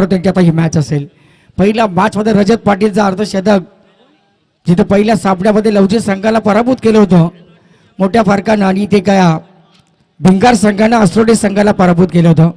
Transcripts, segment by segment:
त्यांची आता ही मॅच असेल. पहिल्या मॅचमध्ये रजत पाटीलचा अर्धशतक, जिथे पहिल्या सामन्यामध्ये लवजी संघाला पराभूत केलं होतं मोठ्या फरकानं, आणि ते काय भिंगार संघानं अस्रोडे संघाला पराभूत केलं होतं.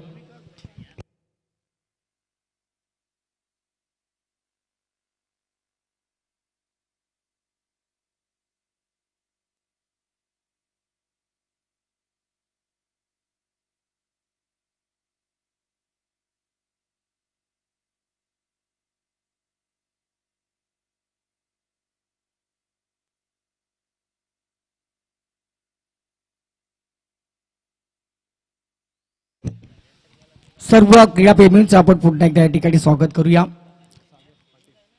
सर्व क्रीडाप्रेमींचं आपण पुन्हा एकदा या ठिकाणी स्वागत करूया.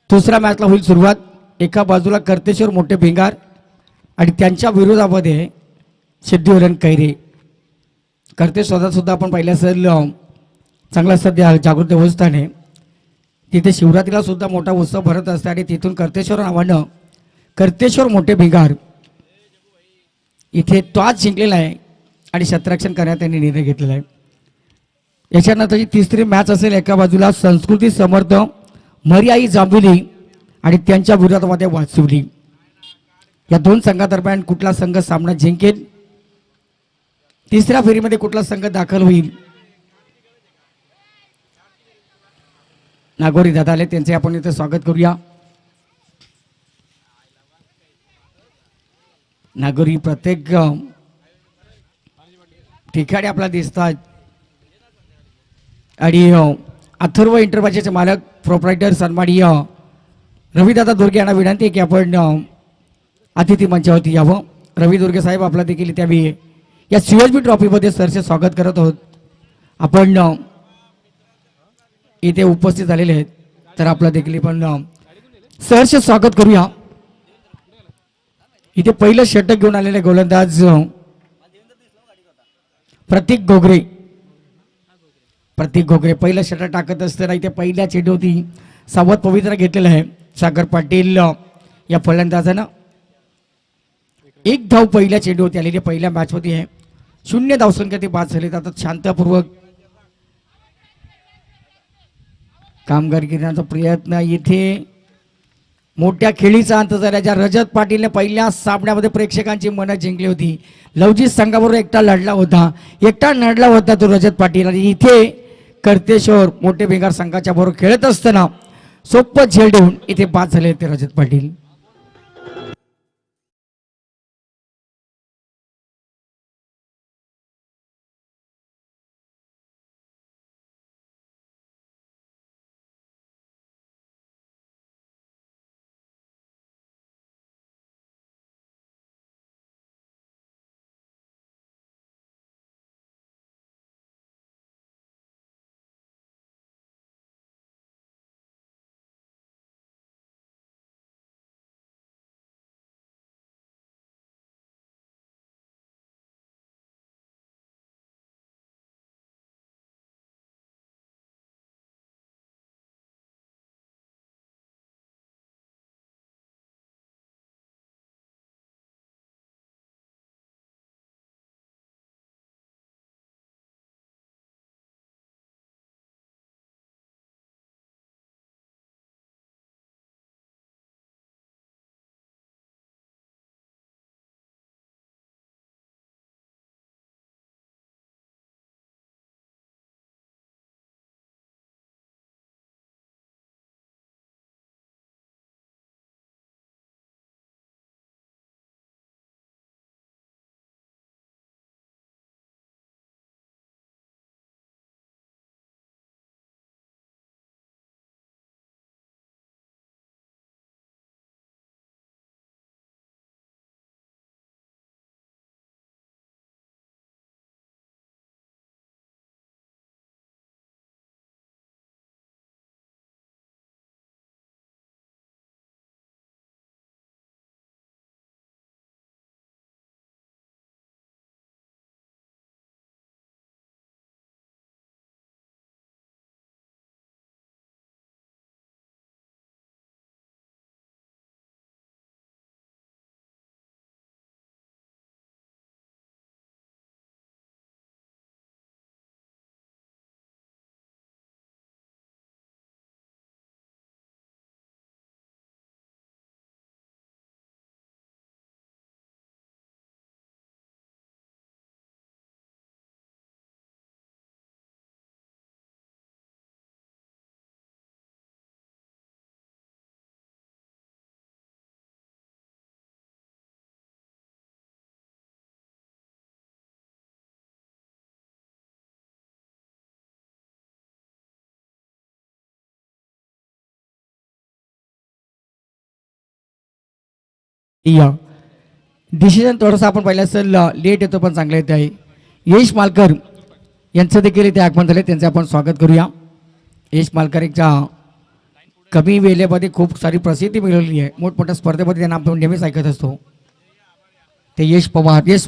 दुसऱ्या मॅचला होईल सुरुवात. एका बाजूला कर्तेश्वर मोठे भिंगार आणि त्यांच्या विरोधामध्ये सिद्धिवरण कैरे. कर्तेश्वरात सुद्धा आपण पाहिलं असेल चांगला सध्या जागृत देवस्थान आहे, तिथे शिवरात्रीला सुद्धा मोठा उत्सव भरत असते आणि तिथून कर्तेश्वर नावानं कर्तेश्वर मोठे भिंगार इथे टॉस जिंकलेला आहे आणि क्षेत्ररक्षण करण्यात त्यांनी निर्णय घेतलेला आहे. याच्यानंतरची तिसरी मॅच असेल. एका बाजूला संस्कृती समर्थ मर्याई जांभुली आणि त्यांच्या विरोधामध्ये वाचवली. या दोन संघादरम्यान कुठला संघ सामना जिंकेल, तिसऱ्या फेरीमध्ये कुठला संघ दाखल होईल, नागोरी दादा आले, त्यांचे आपण इथे स्वागत करूया. नागोरी प्रत्येक ठिकाणी आपल्याला दिसतात आणि अथर्व इंटरप्राइजेसचे मालक प्रोप्रायटर सन्माननीय रविदादा दुर्गे यांना विनंती आहे की आपण अतिथी मंचावरती यावं. रवी दुर्गे साहेब आपला देखील त्यावेळी या सीएसबी ट्रॉफीमध्ये सरचे स्वागत करत आहोत. आपण इथे उपस्थित झालेले आहेत, तर आपला देखील पण सहर्ष स्वागत करूया. इथे पहिलं षटक घेऊन आलेले गोलंदाज प्रतीक घोगरे. प्रतीक घोगरे पहिलं षटक टाकत असताना इथे पहिल्या चेंडूवरती सावध पवित्रा घेतलेला आहे सागर पाटील या फलंदाजानं. एक धाव पहिल्या चेंडूवरती आलेली पहिल्या मॅचमध्ये आहे. 0 धावसंख्या ते बाद झाले. आता शांतपूर्वक कामगार करण्याचा प्रयत्न. इथे मोठ्या खेळीचा अंत झाला. ज्या रजत पाटीलने पहिल्या सामन्यामध्ये प्रेक्षकांची मनं जिंकली होती. लवजी संघाबरोबर एकटा लढला होता तो रजत पाटील, आणि इथे कर्तेश्वर मोठे भिंगार संघाच्या बरोबर खेळत असताना सोप्पं झेल देऊन इथे बाद झाले ते रजत पाटील. या डिसिजन थोडंसं आपण पाहिलं असेल लेट येतो पण चांगलं येत आहे. यश मालकर यांचं देखील इथे आगमन झाले, त्यांचं आपण स्वागत करूया. यश मालकर एकच्या कमी वेळेमध्ये खूप सारी प्रसिद्धी मिळवली आहे. मोठमोठ्या स्पर्धेमध्ये त्यांना आपण नेहमीच ऐकत असतो. ते यश पवार, यश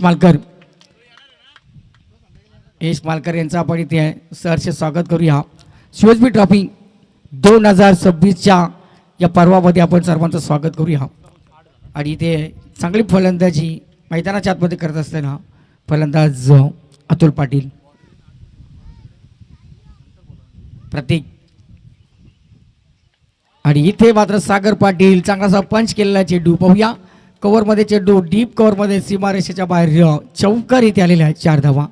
मालकर यांचं आपण इथे सहर्ष स्वागत करूया. सीएसबी ट्रॉफी 2026च्या या पर्वामध्ये आपण सर्वांचं स्वागत करूया. आणि इथे चांगली फलंदाजी मैदानाच्या आतमध्ये करत असताना फलंदाज अतुल पाटील, प्रतीक, आणि इथे मात्र सागर पाटील चांगलासा पंच केलेला चेंडू पाहूया. कव्हरमध्ये चेंडू डीप कव्हरमध्ये सीमारेषेच्या बाहेर चौकार इथे आलेले आहेत. 4 धावा.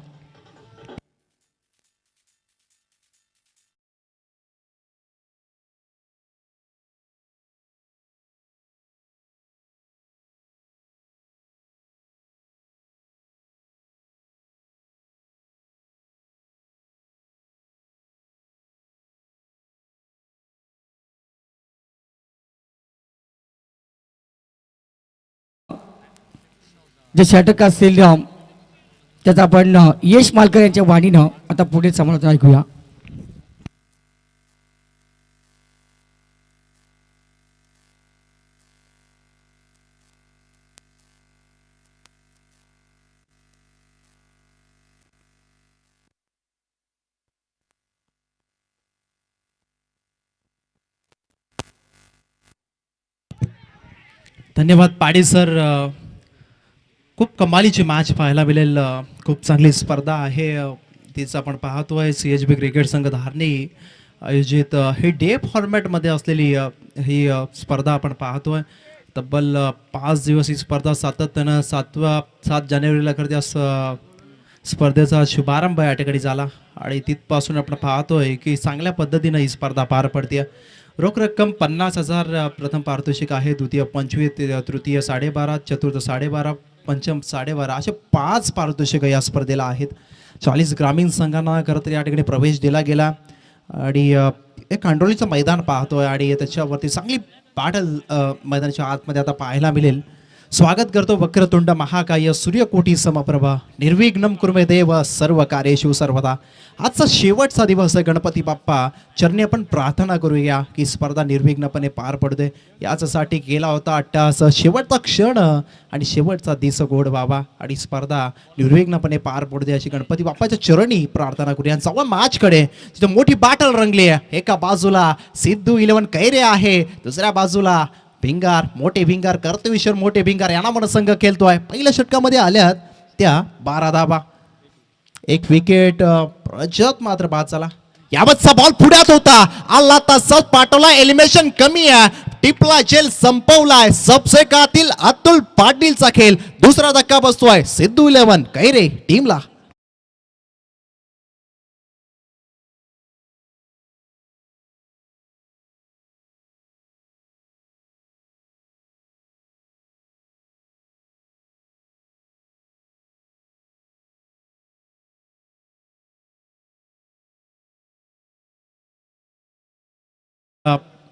जे षटक असतील त्याचा आपण यश मालकर यांच्या वाणीनं आता पुढे समालोचन ऐकूया. धन्यवाद पाडी सर. खूप कमालीची मॅच पाहायला मिळेल. खूप चांगली स्पर्धा आहे. तीच आपण पाहतोय CHB क्रिकेट संघ धारणी आयोजित ही डे फॉर्मॅटमध्ये असलेली ही स्पर्धा आपण पाहतोय. तब्बल 5 दिवस ही स्पर्धा सातत्यानं 7 जानेवारीला त्या स्पर्धेचा शुभारंभ या ठिकाणी झाला आणि तिथपासून आपण पाहतोय की चांगल्या पद्धतीनं ही स्पर्धा पार पडते. रोख रक्कम 50,000 प्रथम पारितोषिक आहे, द्वितीय 25, तृतीय 12.5, चतुर्थ 12.5, पंचम 12.5 असे 5 पारितोषिक या स्पर्धेला आहेत. 40 ग्रामीण संघांना खरं तर या ठिकाणी प्रवेश दिला गेला आणि एक कांडोलीचं मैदान पाहतोय आणि त्याच्यावरती चांगली बॅटल मैदानाच्या आतमध्ये आता पाहायला मिळेल. स्वागत करतो वक्रतुंड महाकाय सूर्यकोटी समप्रभा निर्विघ्नं कुर्मे देव सर्व कार्येषु सर्वदा. आजचा शेवटचा दिवस आहे गणपती बाप्पा चरणी आपण प्रार्थना करूया की स्पर्धा निर्विघ्नपणे पार पडते. याच्यासाठी गेला होता अट्टास शेवटचा क्षण आणि शेवटचा दिवस गोड व्हावा आणि स्पर्धा निर्विघ्नपणे पार पडते अशी गणपती बाप्पाच्या चरणी प्रार्थना करूया. सव्वा मॅचकडे तिथे मोठी बॅटल रंगली आहे. एका बाजूला सिद्धू 11 कैरे आहे, दुसऱ्या बाजूला भिंगार, मोठे भिंगार, कर्तवीश्वर मोठे भिंगार यांना मन संघ खेळतोय. पहिल्या षटकामध्ये आल्यात त्या 12 धावा, 1 विकेट. प्रजत मात्र बाद झाला. यावतचा बॉल पुढ्यात होता, आला तसाच पाठवला, एलिमिनेशन कमी आहे, टिपला जेल संपवलाय. सबसेकातील अतुल पाटीलचा खेळ. दुसरा धक्का बसतोय सिद्धू 11 कैरे टीमला.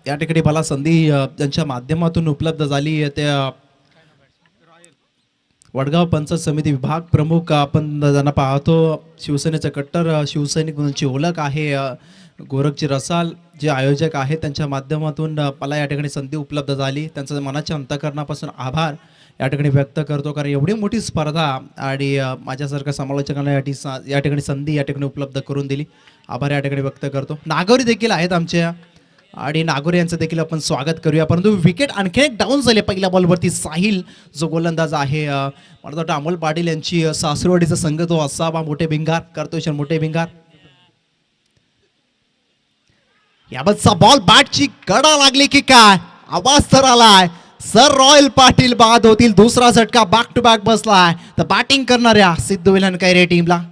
या ठिकाणी मला संधी त्यांच्या माध्यमातून उपलब्ध झाली. त्या वडगाव पंचायत समिती विभाग प्रमुख आपण त्यांना पाहतो. शिवसेनेचे कट्टर शिवसैनिक म्हणूनची ओळख आहे. गोरखजी रसाल जे आयोजक आहेत त्यांच्या माध्यमातून मला या ठिकाणी संधी उपलब्ध झाली. त्यांचं मनाच्या अंतःकरणापासून आभार या ठिकाणी व्यक्त करतो, कारण एवढी मोठी स्पर्धा आणि माझ्यासारख्या समालोचकांना या ठिकाणी संधी या ठिकाणी उपलब्ध करून दिली. आभार या ठिकाणी व्यक्त करतो. नागोरी देखील आहेत आमच्या आणि नागोरी यांचं देखील आपण स्वागत करूया. परंतु विकेट आणखी एक डाऊन झाले पहिल्या बॉलवरती. साहिल जो गोलंदाज आहे, मला वाटतं अमोल पाटील यांची सासरवाडीचा संघ तो असावा. मोठे भिंगार करतोय, मोठे भिंगार. याबतचा बॉल बॅटची कडा लागली की काय आवाज तर आलाय. सर रॉयल पाटील बाद होतील. दुसरा झटका बॅक टू बॅक बसलाय तर बॅटिंग करणाऱ्या सिद्धू 11 कैरे टीमला.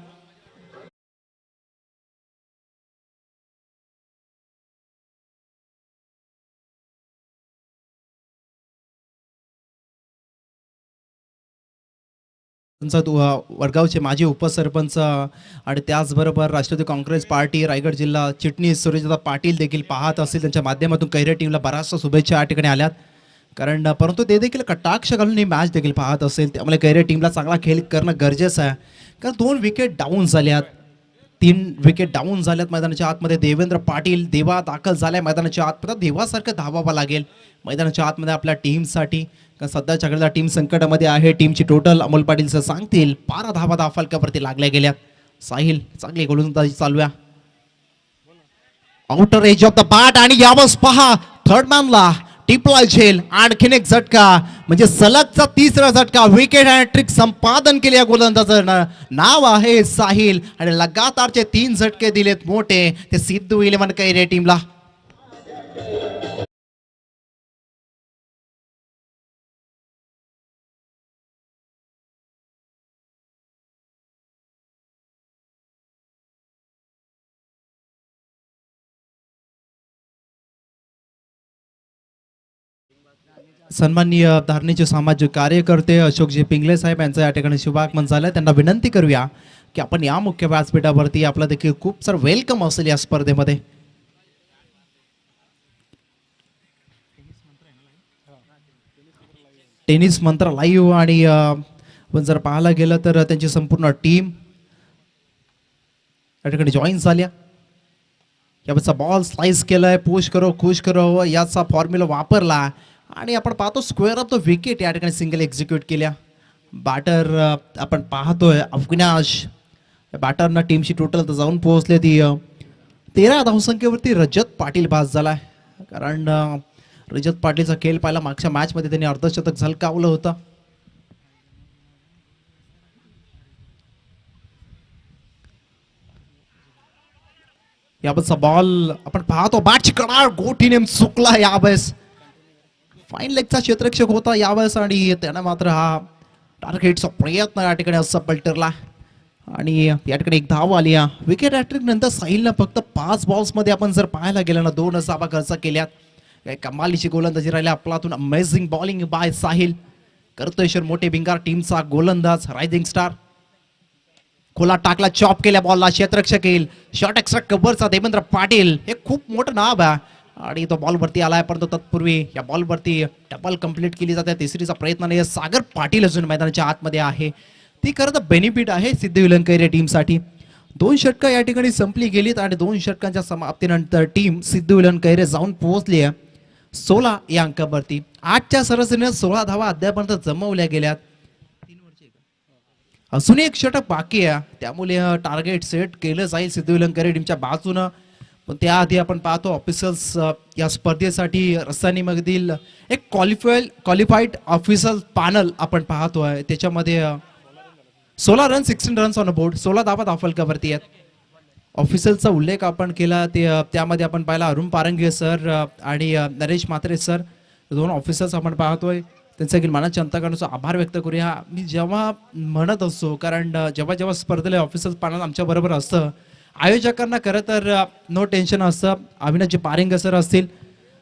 वडगावचे माजी उपसरपंच आणि त्याचबरोबर राष्ट्रवादी काँग्रेस पार्टी रायगड जिल्हा चिटणीस सूर्यदादा पाटील देखील पाहत असतील. त्यांच्या माध्यमातून कैरे टीमला बऱ्याचशा शुभेच्छा या ठिकाणी आल्यात. कारण परंतु ते देखील कटाक्ष घालून ही मॅच देखील पाहत असेल, त्यामुळे कैरे टीमला चांगला खेळ करणं गरजेचं आहे. कारण 2 विकेट डाऊन झाल्यात, 3 विकेट डाऊन झाल्यात मैदानाच्या आतमध्ये. देवेंद्र पाटील देवा दाखल झालाय मैदानाच्या आत. देवासारखं धावावं लागेल मैदानाच्या आतमध्ये आपल्या टीमसाठी, कारण सध्याच्या घडीला टीम संकटामध्ये आहे. टीमची टोटल अमोल पाटीलचं सांगतील 12 धावा धावफलकावरती लागल्या गेल्या. साहिल चांगली गोलंदाजी चालू आहे. Outer age of the bat आणि यावंच पहा थर्ड मॅनला टिपला झेल. आणखीन एक झटका, म्हणजे सलगचा 3रा झटका. विकेट हॅट्रिक संपादन केले या गोलंदाजाचं नाव आहे साहिल आणि लगातारचे 3 झटके दिलेत मोठे ते सिद्धू 11 कैरे टीमला. सन्माननीय धारणेचे सामाजिक कार्यकर्ते अशोकजी पिंगले साहेब यांचं या ठिकाणी शुभागमन झालं. त्यांना विनंती करूया की आपण या मुख्य व्यासपीठावरती आपलं देखील खूप सारं वेलकम असेल या स्पर्धेमध्ये. टेनिस मंत्र लाईव्ह आणि पण जर पाहायला गेलं तर त्यांची संपूर्ण टीम या ठिकाणी जॉईन झाल्या. याचा बॉल स्लाइस केलाय, पुश करो खुश करो याचा फॉर्म्युला वापरला आणि आपण पाहतो स्क्वेअर ऑफ द विकेट या ठिकाणी सिंगल एक्झिक्यूट केल्या. बॅटर आपण पाहतोय अविनाश. बॅटरना टीमची टोटल तर जाऊन पोहोचले ती 13 धावसंख्येवरती रजत पाटील बाद झालाय. कारण रजत पाटीलचा खेळ पाहिला मागच्या मॅचमध्ये त्यांनी अर्धशतक झलकावलं होतं. यावेळेसचा बॉल आपण पाहतो, बॅटची कडार गोटी नेम चुकला यावेळेस. फाईन लेगचा क्षेत्ररक्षक होता यावेळेस आणि त्यानं मात्र हा टार्गेटचा प्रयत्न या ठिकाणी असं पलटरला आणि या ठिकाणी एक धाव आली. विकेट हॅट्रिक नंतर साहिलनं फक्त 5 बॉल्समध्ये आपण जर पाहायला गेलं ना 2 धावा खर्च केल्यात. कमालीची गोलंदाजी राहिली आपलातून. Amazing bowling by Sahil. करतोय मोठे भिंगार टीमचा गोलंदाज रायझिंग स्टार. खोला टाकला, चॉप केल्या बॉलला, क्षेत्ररक्षक येईल. शॉर्ट एक्स्ट्रा कव्हरचा देवेंद्र पाटील, हे खूप मोठं नाव आहे आणि तो बॉलवरती आलाय. परंतु तत्पूर्वी या बॉलवरती डबल कंप्लीट केली जाते. तिसरीचा प्रयत्न नाही. सागर पाटील अजून मैदानाच्या आतमध्ये आहे. ती खरं तर बेनिफिट आहे सिद्धू विलंकैरे टीमसाठी. 2 षटकं या ठिकाणी संपली गेलीत आणि 2 षटकांच्या समाप्तीनंतर टीम सिद्धू विलंकैरे जाऊन पोहोचली आहे 16 या अंकावरती. 8च्या सरासरीने 16 धावा अद्यापर्यंत जमवल्या गेल्यात. अजून एक षटक बाकी आहे, त्यामुळे टार्गेट सेट केलं जाईल सिद्धू विलंकैरे टीमच्या बाजूनं. पण त्याआधी आपण पाहतो ऑफिसर्स या स्पर्धेसाठी रसायनीमधील एक क्वालिफाईड ऑफिसर्स पॅनल आपण पाहतोय. त्याच्यामध्ये 16 रन 16 रन्स ऑन बोर्ड, 16 धावा धावफलकावरती आहेत. ऑफिसर्सचा उल्लेख आपण केला त्यामध्ये आपण पाहिला अरुण पारंगे सर आणि नरेश म्हात्रे सर, 2 ऑफिसर्स आपण पाहतोय. त्यांचा देखील मनाच्या अंतकरणाचा आभार व्यक्त करूया. मी जेव्हा म्हणत असतो, कारण जेव्हा स्पर्धेला ऑफिसर्स पॅनल आमच्या बरोबर असतं, आयोजकांना खरं तर नो टेन्शन असतं. अविनाशजी पारंगे सर असतील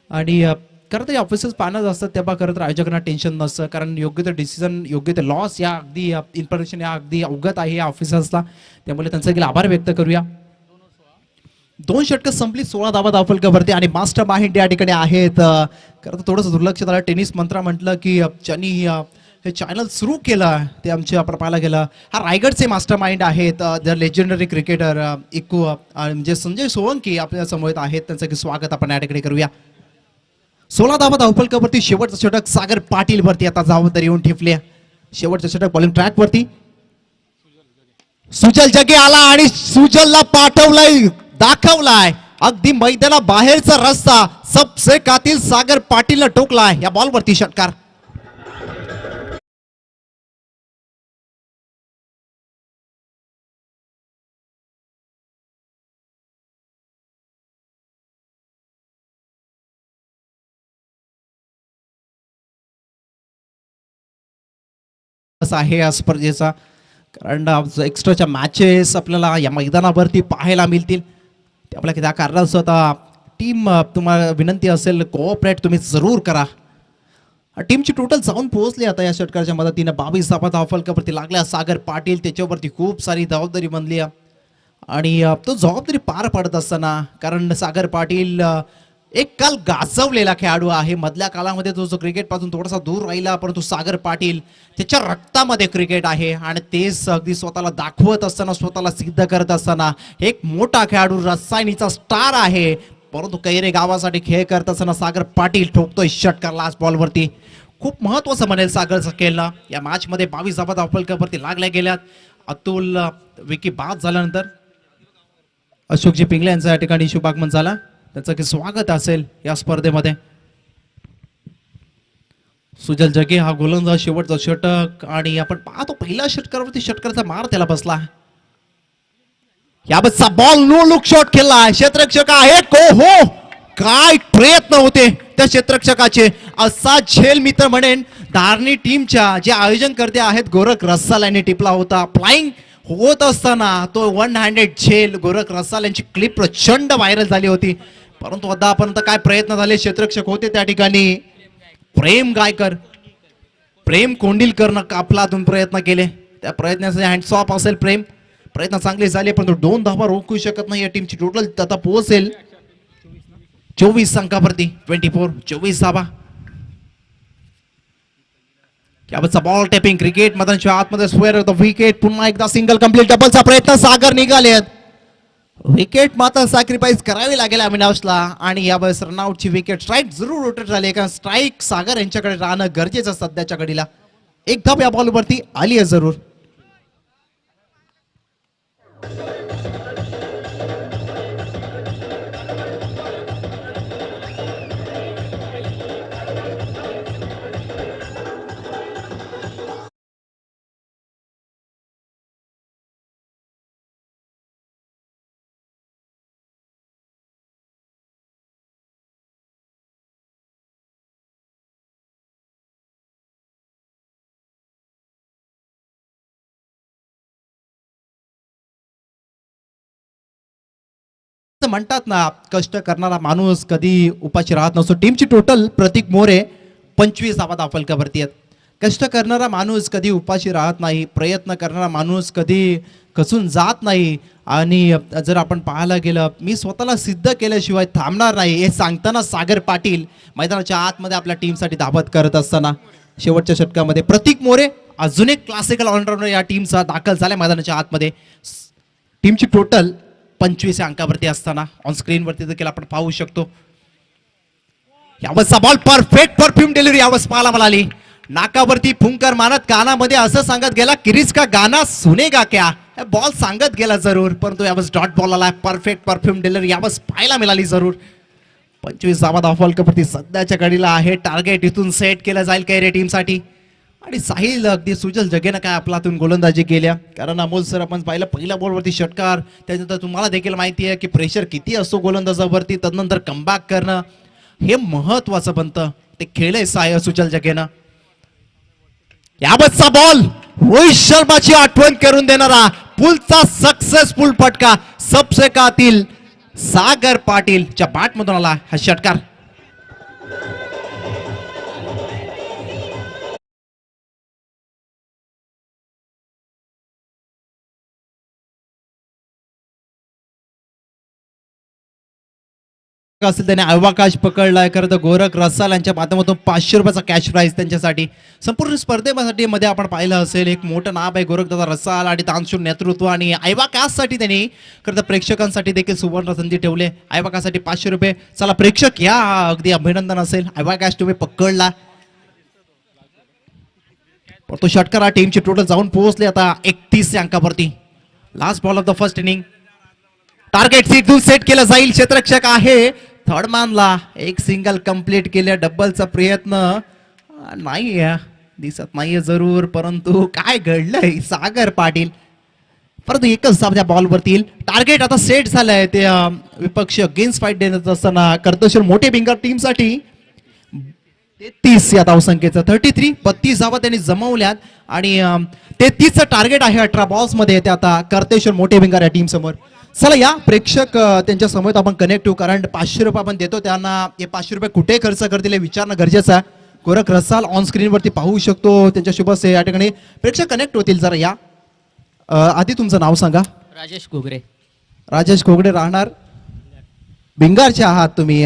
आणि खरं तर ऑफिसर्स पॅनल असतात तेव्हा खरं तर आयोजकांना टेन्शन नसतं, कारण योग्य ते डिसिजन, योग्य ते लॉस या अगदी इन्फॉर्मेशन या अगदी अवगत आहे या ऑफिसर्सला. त्यामुळे त्यांचा देखील आभार व्यक्त करूया. 2 षटकं संपली, 16 धावा धावफलकावरती आणि मास्टर माइंड या ठिकाणी आहेत. खरं तर थोडंसं दुर्लक्ष झालं. टेनिस मंत्र म्हटलं की ज्यांनी हे चॅनल सुरू केलं ते आमचे आपण पाहायला गेलं हा रायगडचे मास्टर माइंड आहेत. द लेजेंडरी क्रिकेटर इकू म्हणजे संजय सोळंकी आपल्या समोर आहेत. त्यांचं स्वागत आपण या ठिकाणी करूया. 16 धावा धावफलकावरती शेवटचं षटक सागर पाटील वरती आता जबाबदारी येऊन ठेपले. शेवटचं षटक बॉलिंग ट्रॅक वरती सुजल जगे आला आणि सुजलला पाठवलाय, दाखवलाय अगदी मैदाना बाहेरचा रस्ता. सबसे कातील सागर पाटीलला टोकलाय या बॉलवरती षटकार. आहे या स्पर्धेचा, कारण एक्स्ट्राच्या मॅचेस आपल्याला या मैदानावरती पाहायला मिळतील. त्यामुळे त्या कारणास्तव आता टीम तुम्हाला विनंती असेल कोऑपरेट तुम्ही जरूर करा. टीमची टोटल जाऊन पोहोचली आता या षटकाच्या मदतीनं. 22 धावा धावफलकावरती लागल्या. सागर पाटील त्याच्यावरती खूप सारी जबाबदारी बनली आणि तो जबाबदारी पार पाडत असताना, कारण सागर पाटील एक काल गाजवलेला खेळाडू आहे. मधल्या काळामध्ये तो जो क्रिकेट पासून थोडासा दूर राहिला, परंतु सागर पाटील त्याच्या रक्तामध्ये क्रिकेट आहे आणि तेच अगदी स्वतःला दाखवत असताना, स्वतःला सिद्ध करत असताना एक मोठा खेळाडू, रसायनीचा स्टार आहे. परंतु कैरे गावासाठी खेळ करत असताना सागर पाटील ठोकतोय षटकार लास्ट बॉलवरती. खूप महत्वाचं म्हणेल सागरचं खेळणं. या मॅच मध्ये 22 धावा धावफलकावरती लागल्या गेल्यात. अतुल विकी बाद झाल्यानंतर अशोकजी पिंगले यांचा या ठिकाणी शुभागमन झाला. त्यांचं की स्वागत असेल या स्पर्धेमध्ये. सुजल जगे हा गोलंदाज, शेवटचा षटक आणि आपण पाहतो पहिल्या षटकावरती षटकाचा मार त्याला बसला. याबतचा बॉल नो लुक शॉट खेळला. क्षेत्ररक्षक आहे को हो, काय प्रयत्न होते त्या क्षेत्ररक्षकाचे. असा झेल मी तर म्हणेन धारणी टीमच्या जे आयोजन करते आहेत गोरख रसाल यांनी टिपला होता. फ्लाइंग होत असताना तो वन हँडेड झेल गोरख रसाल यांची क्लिप प्रचंड व्हायरल झाली होती. परंतु आतापर्यंत काय प्रयत्न झाले, क्षेत्ररक्षक होते त्या ठिकाणी प्रेम गायकर, प्रेम कोंडिलकरनं कापलातून प्रयत्न केले. त्या प्रयत्नाचे हँड्स ऑफ असेल प्रेम. प्रयत्न चांगले झाले परंतु 2 धावा रोखू शकत नाही या टीमची. टोटल आता पोहोचेल 24 अंकावरती. 24 धावा. यावरचा बॉल टेपिंग क्रिकेट मैदानाच्या आतमध्ये स्क्वेअर ऑफ द विकेट. पुन्हा एकदा सिंगल कंप्लीट. डबलचा प्रयत्न सागर निघालेत. विकेट मात्र सॅक्रिफाईस करावी लागेल अविनाशला आणि यावेळेस रनआउटची विकेट. स्ट्राईक जरूर रोटेट झाली कारण स्ट्राईक सागर यांच्याकडे राहणं गरजेचं सध्याच्या घडीला. एक धाव या बॉलवरती आली आहे जरूर. म्हणतात ना, कष्ट करणारा माणूस कधी उपाशी राहत नसतो. टीमची टोटल प्रतीक मोरे 25 धावा धावफलकावरती आहेत. कष्ट करणारा माणूस कधी उपाशी राहत नाही. प्रयत्न करणारा माणूस कधी खचून जात नाही. आणि जर आपण पाहायला गेलं, मी स्वतःला सिद्ध केल्याशिवाय थांबणार नाही हे सांगताना सागर पाटील मैदानाच्या आतमध्ये आपल्या टीमसाठी धावत करत असताना शेवटच्या षटकामध्ये प्रतीक मोरे अजून एक क्लासिकल ऑलराऊंडर या टीमचा दाखल झालाय मैदानाच्या आतमध्ये. टीमची टोटल 25 अंकावरती असताना ऑन स्क्रीनवरती देखील आपण पाहू शकतो. यावरचा बॉल परफेक्ट परफ्यूम डिलिव्हरी यावर पाहायला मिळाली. नाकावरती फुंकर मारत कानामध्ये असं सांगत गेला, किरीच का गाना सुनेगा क्या. बॉल सांगत गेला जरूर परंतु यावर डॉट बॉल आला. परफेक्ट परफ्यूम डिलिव्हरी यावर पाहायला मिळाली जरूर. 25 धावा धावफलकावरती सध्याच्या घडीला आहे. टार्गेट इथून सेट केलं जाईल कैरे टीमसाठी. आणि साहिल अगदी सुजल जगेनं काय आपलातून गोलंदाजी केल्या. कारण अमोल सर आपण पाहिलं पहिल्या बॉलवरती षटकार. त्यानंतर तुम्हाला देखील माहिती आहे की प्रेशर किती असतो गोलंदाजावरती. तदनंतर कमबॅक करणं हे महत्वाचं बनतं. ते खेळले साय सुजल जगेनं. यावरचा बॉल रोहित शर्माची आठवण करून देणारा पुलचा सक्सेसफुल फटका सबसेकातील सागर पाटीलच्या बॅटमधून आला हा षटकार. असेल त्याने अवकाश पकडलाय. खरं तर गोरख रसाल यांच्या माध्यमातून 500 रुपयाचा कॅश प्राइज त्यांच्यासाठी. संपूर्ण स्पर्धेसाठी मध्ये आपण पाहिलं असेल एक मोठं नाव आहे गोरखदादा रसाल आणि तानशूर नेतृत्व. आणि साठी त्यांनी खरं तर प्रेक्षकांसाठी देखील सुवर्ण संधी ठेवले. साठी 500 रुपये. चला प्रेक्षक या, अगदी अभिनंदन असेल. अवकाश तुम्ही पकडला. तो षटकार टीमची टोटल जाऊन पोहोचले आता 31 अंकावरती. Last ball of the first inning. Target इथून सेट केलं जाईल. क्षेत्ररक्षक आहे थर्ड मॅनला. एक सिंगल कंप्लीट केल्या. डबलचा प्रयत्न नाही दिसत नाहीये जरूर परंतु काय घडलंय सागर पाटील. परंतु एकच त्या बॉलवरती टार्गेट आता सेट झालंय. ते विपक्ष अगेन्स्ट फाईट देत असताना कर्तशूर मोठे भिंगार टीमसाठी 33 या धावसंख्येचं 33 32 धावा त्यांनी जमवल्यात. आणि 33चं टार्गेट आहे 18 बॉल्स मध्ये. ते आता कर्तेश्वर मोठे भिंगार या टीम समोर. चला या प्रेक्षक त्यांच्या समोर आपण कनेक्ट होऊ. कारण 500 रुपये आपण देतो त्यांना. हे 500 रुपये कुठे खर्च करतील हे विचारणं गरजेचं आहे. गोरख रसाल ऑन स्क्रीन वरती पाहू शकतो. त्यांच्या शुभ से या ठिकाणी प्रेक्षक कनेक्ट होतील. जरा या आधी तुमचं नाव सांगा. राजेश घोगरे. राजेश घोगरे राहणार भिंगारचे आहात तुम्ही.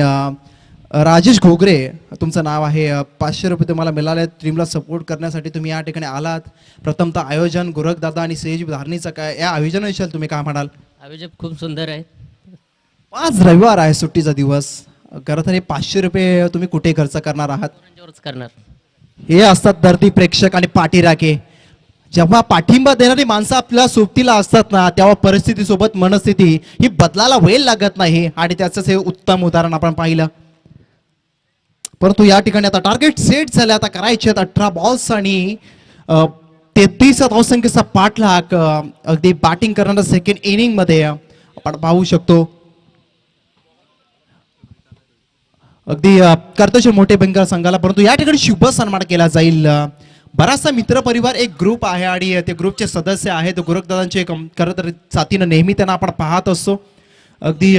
राजेश घोगरे तुमचं नाव आहे. 500 रुपये तुम्हाला मिळाले टीमला सपोर्ट करण्यासाठी तुम्ही या ठिकाणी आलात. प्रथमतः आयोजन गोरखदादा आणि सेज धारणीचं काय या आयोजनाविषयी तुम्ही काय म्हणाल? आयोजक खूप सुंदर आहे. आज रविवार आहे, सुट्टीचा दिवस. खरं तर हे 500 रुपये तुम्ही कुठे खर्च करणार आहात? पोरांच्यावरच करणार. हे असतात दर्दी प्रेक्षक आणि पाठीराखे. जेव्हा पाठिंबा देणारी माणसं आपल्या सोबतीला असतात ना, तेव्हा परिस्थितीसोबत मनस्थिती ही बदलायला वेळ लागत नाही आणि त्याचंच हे उत्तम उदाहरण आपण पाहिलं. परंतु या ठिकाणी आता टार्गेट सेट झाले. आता करायचे आहेत 18 बॉल्स आणि 33 धावसंख्येचा पाठलाग. अगदी बॅटिंग करणारा सेकंड इनिंग मध्ये आपण पाहू शकतो. अगदी कर्तव्य मोठे बेंगाल संघाला. परंतु या ठिकाणी शुभ सन्मान केला जाईल. बराचसा मित्र परिवार एक ग्रुप आहे आणि ते ग्रुपचे सदस्य आहेत गोरखदादांचे. खरं तर साथीनं नेहमी त्यांना आपण पाहत असतो. अगदी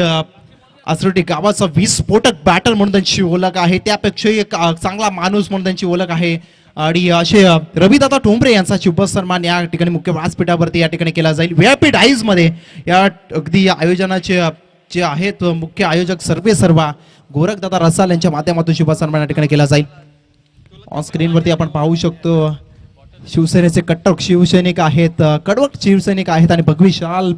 आसरोटी गावाचा विस्फोटक बॅटर म्हणून त्यांची ओळख आहे. त्यापेक्षाही एक चांगला माणूस म्हणून त्यांची ओळख आहे. आणि असे रविदादा ठोंबरे यांचा शुभ सन्मान या ठिकाणी मुख्य व्यासपीठावरती या ठिकाणी केला जाईल. व्हीआयपी डाईज मध्ये या अगदी आयोजनाचे जे आहेत मुख्य आयोजक सर्व गोरखदादा रसाल यांच्या माध्यमातून शुभ सन्मान या ठिकाणी केला जाईल. ऑन स्क्रीनवरती आपण पाहू शकतो शिवसेनेचे कट्टर शिवसैनिक आहेत, कडवट शिवसैनिक आहेत आणि भगवी शाल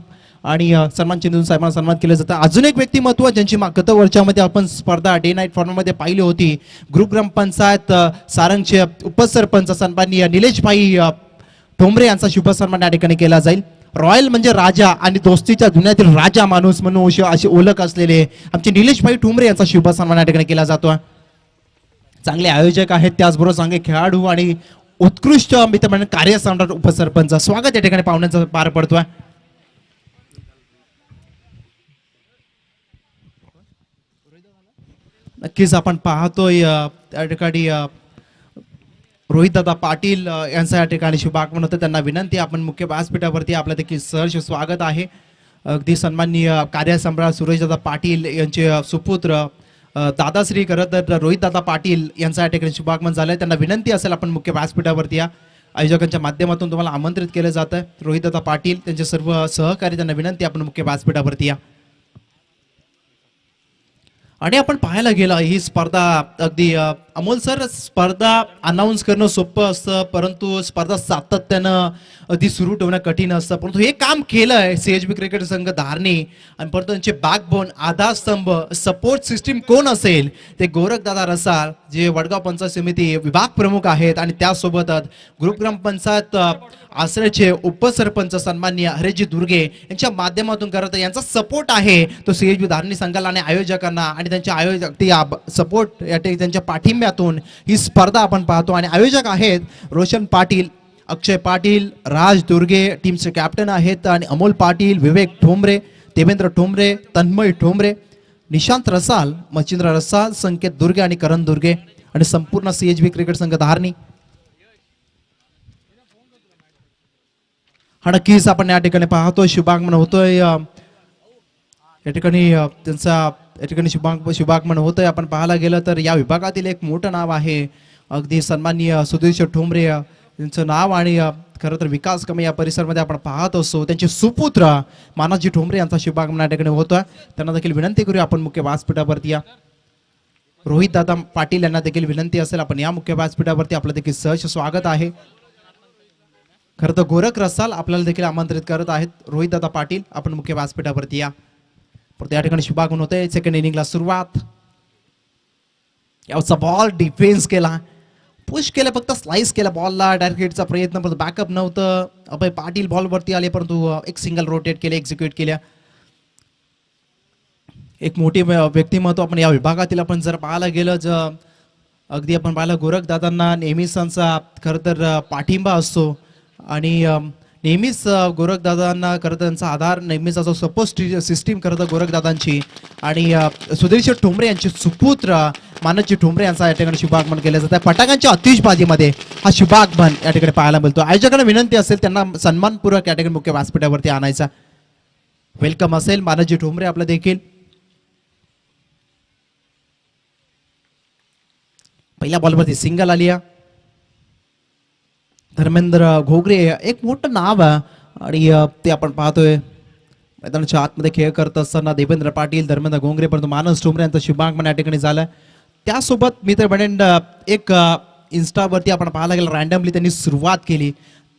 आणि सन्मान चिन्ह साहेबांना सन्मान केलं जातं. अजून एक व्यक्तिमत्व ज्यांची गत वर्षामध्ये आपण स्पर्धा डे नाईट फॉर्ममध्ये पाहिली होती, ग्रुप ग्रामपंचायत सारंगचे उपसरपंच सन्माननीय निलेशभाई ठोंबरे यांचा शुभ सन्मान या ठिकाणी केला जाईल. रॉयल म्हणजे राजा आणि दोस्तीच्या दुनियातील राजा माणूस म्हणून अशी ओळख असलेले आमचे निलेशभाई ठोंबरे यांचा शुभ सन्मान या ठिकाणी केला जातो. चांगले आयोजक आहेत, त्याचबरोबर चांगले खेळाडू आणि उत्कृष्ट मित्रमंडळ कार्य सम्राट उपसरपंच. स्वागत या ठिकाणी पाहुण्यांचं पार पडतोय. नक्कीच आपण पाहतोय त्या ठिकाणी रोहितदादा पाटील यांचं या ठिकाणी शुभागमन होतं. त्यांना विनंती आपण मुख्य व्यासपीठावरती आपलं देखील सहर्ष स्वागत आहे. अगदी सन्माननीय कार्यसम्राट सुरेशदादा पाटील यांचे सुपुत्र दादाश्री खरं तर रोहितदादा पाटील यांचं या ठिकाणी शुभागमन झालंय. त्यांना विनंती असेल आपण मुख्य व्यासपीठावरती या आयोजकांच्या माध्यमातून तुम्हाला आमंत्रित केलं जातं. रोहितदादा पाटील त्यांचे सर्व सहकारी त्यांना विनंती आपण मुख्य व्यासपीठावरती या. आणि आपण पाहायला गेलं ही स्पर्धा अगदी अमोल सर, स्पर्धा अनाऊन्स करणं सोपं असतं परंतु स्पर्धा सातत्यानं अगदी सुरू ठेवणं कठीण असतं. परंतु हे काम केलंय सीएचबी क्रिकेट संघ धारणी आणि परंतु त्यांचे बॅकबोन आधारस्तंभ सपोर्ट सिस्टीम कोण असेल ते गोरखदादा रसाळ जे वडगाव पंचायत समिती विभाग प्रमुख आहेत आणि त्यासोबतच ग्रुप ग्रामपंचायत आसऱ्याचे उपसरपंच सन्माननीय हरेजी दुर्गे यांच्या माध्यमातून करत यांचा सपोर्ट आहे तो सीएचबी धारणी संघाला आणि आयोजकांना आणि त्यांच्या आयोजक सपोर्ट या त्यांच्या पाठिंब्यातून ही स्पर्धा आपण पाहतो. आणि आयोजक आहेत रोशन पाटील, अक्षय पाटील, राज दुर्गे टीमचे कॅप्टन आहेत आणि अमोल पाटील, विवेक ठोंबरे, देवेंद्र ठोंबरे, तन्मय ठोंबरे, निशांत रसाल, मच्छिंद्र रसाल, संकेत दुर्गे आणि करण दुर्गे आणि संपूर्ण सीएचबी क्रिकेट संघ धारणी. हा नक्कीच आपण या ठिकाणी पाहतोय शुभागमन होतोय. या ठिकाणी त्यांचा या ठिकाणी शुभागमन होतंय. आपण पाहायला गेलं तर या विभागातील एक मोठं नाव आहे अगदी सन्माननीय सुधीर ठोंबरे यांचं नाव आणि खरं तर विकास कमी या परिसरामध्ये आपण पाहत असतो. त्यांचे सुपुत्र मानाजी ठोंबरे यांचा शुभागमन या ठिकाणी होतोय. त्यांना देखील विनंती करूया आपण मुख्य व्यासपीठावरती या. रोहित दादा पाटील यांना देखील विनंती असेल आपण या मुख्य व्यासपीठावरती आपलं देखील सहर्ष स्वागत आहे. खरं तर गोरख रसाल आपल्याला देखील आमंत्रित करत आहेत. रोहित दादा पाटील आपण मुख्य व्यासपीठावरती या. या ठिकाणी शुभागमन होते. सेकंड इनिंगला सुरुवात. याचा बॉल डिफेन्स केला, पुश केलं, फक्त स्लाइस केला बॉलला. डायरेक्ट हिटचा प्रयत्न परंतु बॅकअप नव्हतं. अभय पाटील बॉलवरती आले परंतु एक सिंगल रोटेट केले, एक्झिक्यूट केल्या. एक मोठी व्यक्तिमत्व आपण या विभागातील आपण जर पाहायला गेलं अगदी आपण पाहिलं गोरखदादांना नेहमीच त्यांचा खरं तर पाठिंबा असतो आणि नेहमीच गोरखदादांना खरं तर त्यांचा आधार नेहमीच असो. सपोर्ट सिस्टीम खरं तर गोरखदादांची आणि सुधीर ठोंबरे यांचे सुपुत्र मानजी ठोंबरे यांचा या ठिकाणी शुभागमन केलं जातं. फटाक्यांच्या आतिषबाजीमध्ये हा शुभागमन या ठिकाणी पाहायला मिळतो. आयोजकांना विनंती असेल त्यांना सन्मानपूर्वक या ठिकाणी मुख्य व्यासपीठावरती आणायचा. वेलकम असेल मानजी ठोंबरे आपलं देखील. पहिल्या बॉलवरती सिंगल आली. धर्मेंद्र घोगरे एक मोठं नाव आहे आणि ते आपण पाहतोय मैदानाच्या आतमध्ये खेळ करत असताना देवेंद्र पाटील, धर्मेंद्र घोगरे परंतु मानस ठोंबरे यांचा शुभागमन या ठिकाणी झालाय. त्यासोबत मी तर म्हणेन एक इन्स्टावरती आपण पाहायला गेलं रॅन्डमली त्यांनी सुरुवात केली.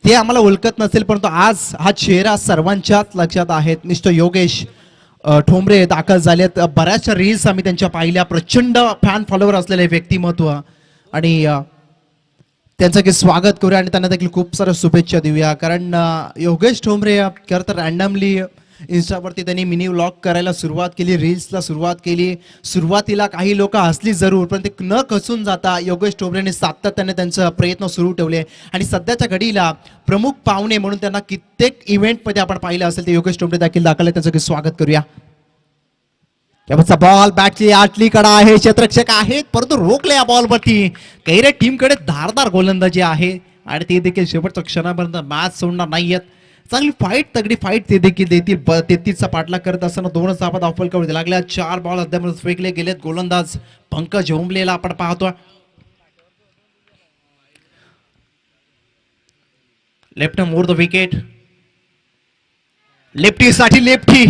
ते आम्हाला ओळखत नसेल परंतु आज हा चेहरा सर्वांच्याच लक्षात आहेत. मिस्टर योगेश ठोंबरे दाखल झालेत. बऱ्याचशा रील्स आम्ही त्यांच्या पाहिल्या. प्रचंड फॅन फॉलोअर असलेले व्यक्तिमत्व आणि त्यांचं काही स्वागत करूया आणि त्यांना देखील खूप साऱ्या शुभेच्छा देऊया. कारण योगेश ठोंबरे खरं तर रॅन्डमली इन्स्टावरती त्यांनी मिनी व्लॉग करायला सुरुवात केली, रील्सला सुरुवात केली. सुरुवातीला काही लोक हसली जरूर पण ते न खचून जाता योगेश ठोंबरेने सातत्याने त्यांचा प्रयत्न सुरू ठेवले आणि सध्याच्या घडीला प्रमुख पाहुणे म्हणून त्यांना कित्येक इव्हेंटमध्ये आपण पाहिलं असेल ते योगेश ठोंबरे देखील दाखल आहे. त्यांचं स्वागत करूया. बॉल बॅटची आतली कडा आहे, क्षेत्ररक्षक आहेत परंतु रोखले या बॉलवरती. कैरे टीमकडे धारदार गोलंदाजी आहे आणि ते देखील शेवटच्या क्षणापर्यंत मॅच सोडणार नाहीयेत. चांगली फाईट, तगडी फाईट ते देखील देतील. 33चा पाठलाग करत असताना 2 धावा धावफलकावर लागल्या. 4 बॉल अद्याप फेकले गेलेत. गोलंदाज पंकज ओंबलेला आपण पाहतो. Left more the wicket. Lefty साठी लेफ्टी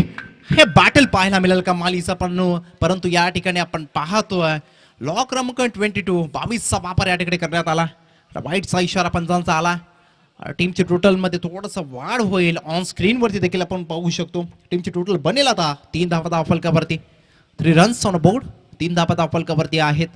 हे बॅटल पाहायला मिळेल का मालीचा परंतु या ठिकाणी आपण पाहतोय लॉक क्रमांक 22चा वापर या ठिकाणी करण्यात आला. वाईटचा इशारा पंचांचा आला. टीमची टोटल मध्ये थोडंसं वाढ होईल. ऑन स्क्रीन वरती देखील आपण पाहू शकतो टीमची टोटल बनेल आता 3 धावा धावफलकावरती. 3 रन्स ऑन बोर्ड. 3 धावा धावफलकावरती आहेत.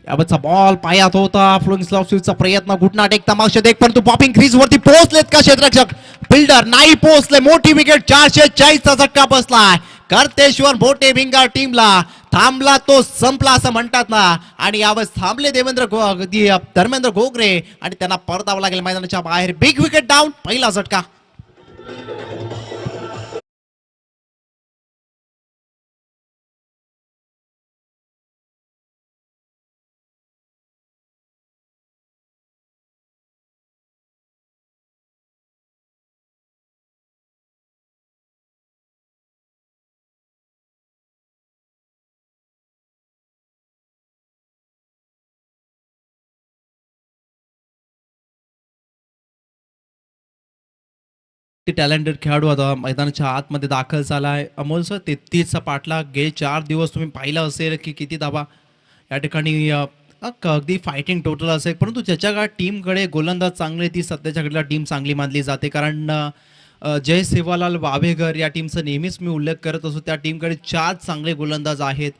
यावरचा बॉल पायात होता. फ्लोइंग स्लॉप स्वीपचा प्रयत्न. घुटना टेक तमाशा देख परंतु पॉपिंग क्रीज वरती पोहोचलेत का क्षेत्ररक्षक? बिल्डर नाही पोहोचले. मोठी विकेट. 440चा झटका बसलाय. कर्तेश्वर मोठे भिंगार टीमला थांबला तो संपला असं म्हणतात ना. आणि यावर थांबले धर्मेंद्र घोगरे आणि त्यांना परतावं लागेल मैदानाच्या बाहेर. Big wicket down. पहिला झटका. टॅलेंटेड खेळाडू आता मैदानाच्या आतमध्ये दाखल झालाय. अमोल सर 33चा पाठलाग. गेले 4 दिवस तुम्ही पाहिलं असेल की किती धावा या ठिकाणी अगदी फायटिंग टोटल असेल परंतु ज्याच्या टीमकडे गोलंदाज चांगले ती सध्याच्या घडीला टीम चांगली मानली जाते. कारण जय सेवालाल वावेघर या टीमचा नेहमीच मी उल्लेख करत असतो. त्या टीमकडे 4 चांगले गोलंदाज आहेत.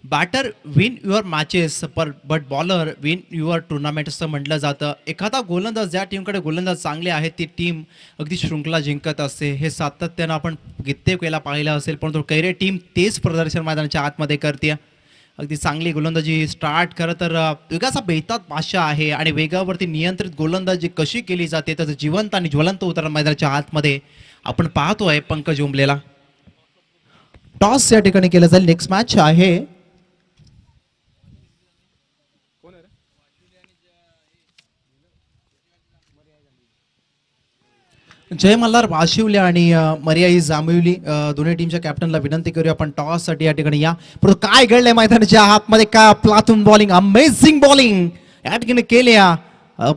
Batter win your matches but bowler win your tournament असं म्हटलं जातं. एखादा गोलंदाज ज्या टीमकडे गोलंदाज चांगले आहेत ती टीम अगदी शृंखला जिंकत असते. हे सातत्यानं आपण कित्येक वेळेला पाहिलं असेल परंतु कैरे टीम तेच प्रदर्शन मैदानाच्या आतमध्ये करते. अगदी चांगली गोलंदाजी स्टार्ट खरं तर वेगाचा बेतात भाषा आहे आणि वेगावरती नियंत्रित गोलंदाजी कशी केली जाते त्याचं जिवंत आणि ज्वलंत उदाहरण मैदानाच्या आतमध्ये आपण पाहतोय पंकज ओंबलेला. टॉस या ठिकाणी केलं जाईल. नेक्स्ट मॅच आहे जय मल्हार वाशिवले आणि मर्याई जांभिवली. दोन्ही टीमच्या कॅप्टनला विनंती करूया आपण टॉस साठी या ठिकाणी या. परंतु काय घडलंय मैदानाच्या आतमध्ये का प्लातून बॉलिंग, अमेझिंग बॉलिंग या ठिकाणी केल्या.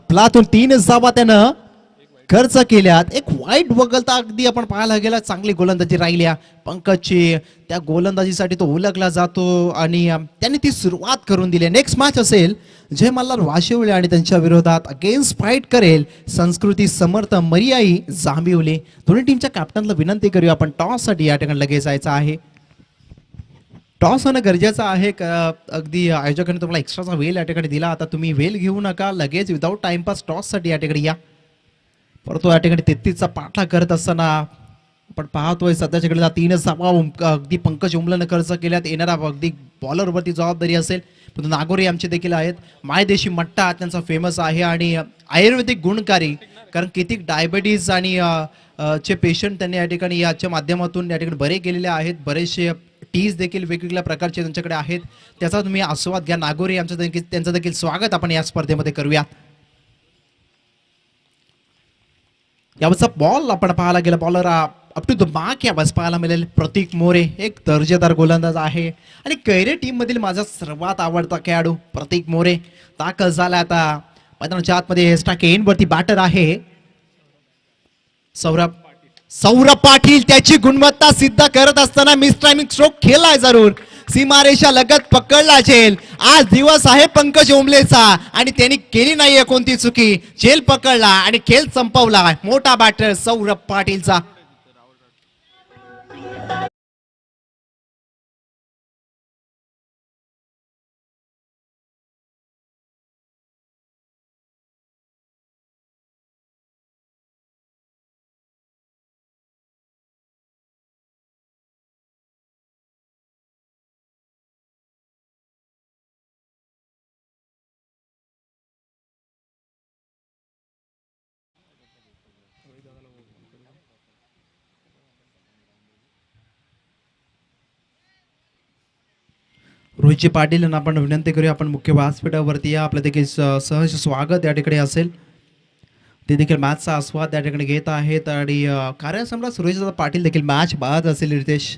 प्लातून 3 धावा त्यानं खर्च केल्यात. एक वाईट वगळता अगदी आपण पाहायला गेला चांगली गोलंदाजी राहिल्या पंकजची. त्या गोलंदाजीसाठी तो ओळखला जातो आणि त्यांनी ती सुरुवात करून दिली. नेक्स्ट मॅच असेल जय मल्हार वाशिवले आणि त्यांच्या विरोधात अगेन्स्ट फाईट करेल संस्कृती समर्थ मर्याई जांभिवली. दोन्ही टीमच्या कॅप्टनला विनंती करूया आपण टॉस साठी या ठिकाणी लगेच जायचं आहे. टॉस होणं गरजेचं आहे. अगदी आयोजकांनी तुम्हाला एक्स्ट्राचा वेळ या ठिकाणी दिला. आता तुम्ही वेळ घेऊ नका. लगेच विदाऊट टाइमपास टॉस साठी या ठिकाणी या. परंतु या ठिकाणी 33चा पाठलाग करत असताना आपण पाहतोय सध्याच्या घडीला 3 धावा अगदी पंकज ओंबलेनं खर्च केल्यात. येणारा अगदी बॉलरवरती जबाबदारी असेल परंतु नागोरी आमचे देखील आहेत. मायदेशी मट्टा त्यांचा फेमस आहे आणि आयुर्वेदिक गुणकारी कारण किती डायबिटीज आणि चे पेशंट त्यांनी या ठिकाणी याच्या माध्यमातून या ठिकाणी बरे केलेले आहेत. बरेचसे टीज देखील वेगवेगळ्या प्रकारचे त्यांच्याकडे आहेत. त्याचा तुम्ही आस्वाद घ्या. नागोरी आमचं त्यांचं देखील स्वागत आपण या स्पर्धेमध्ये करूया. यावरचा बॉल आपण पाहायला गेला bowler up to the mark यावेळेस पाहायला मिळेल. प्रतीक मोरे एक दर्जेदार गोलंदाज आहे आणि कैरे टीम मधील माझा सर्वात आवडता खेळाडू प्रतीक मोरे दाखल झाला. आता मैदानाच्या आतमध्ये स्टाकेन वरती बॅटर आहे सौरभ पाटील. त्याची गुणवत्ता सिद्ध करत असताना मिस टायमिंग स्ट्रोक खेळलाय जरूर. सीमारेषा लगत पकडला झेल. आज दिवस आहे पंकज ओंबलेचा आणि त्यांनी केली नाहीये कोणती चुकी. झेल पकडला आणि खेळ संपवला. मोठा बॅटर सौरभ पाटीलचा. रोहितजी पाटील यांना आपण विनंती करूया, आपण मुख्य व्यासपीठावरती या. आपलं देखील सहज स्वागत या ठिकाणी असेल. ते देखील मॅचचा आस्वाद त्या ठिकाणी घेत आहेत आणि कार्यसम्राट सुरेशदादा पाटील देखील मॅच पाहत असेल. रितेश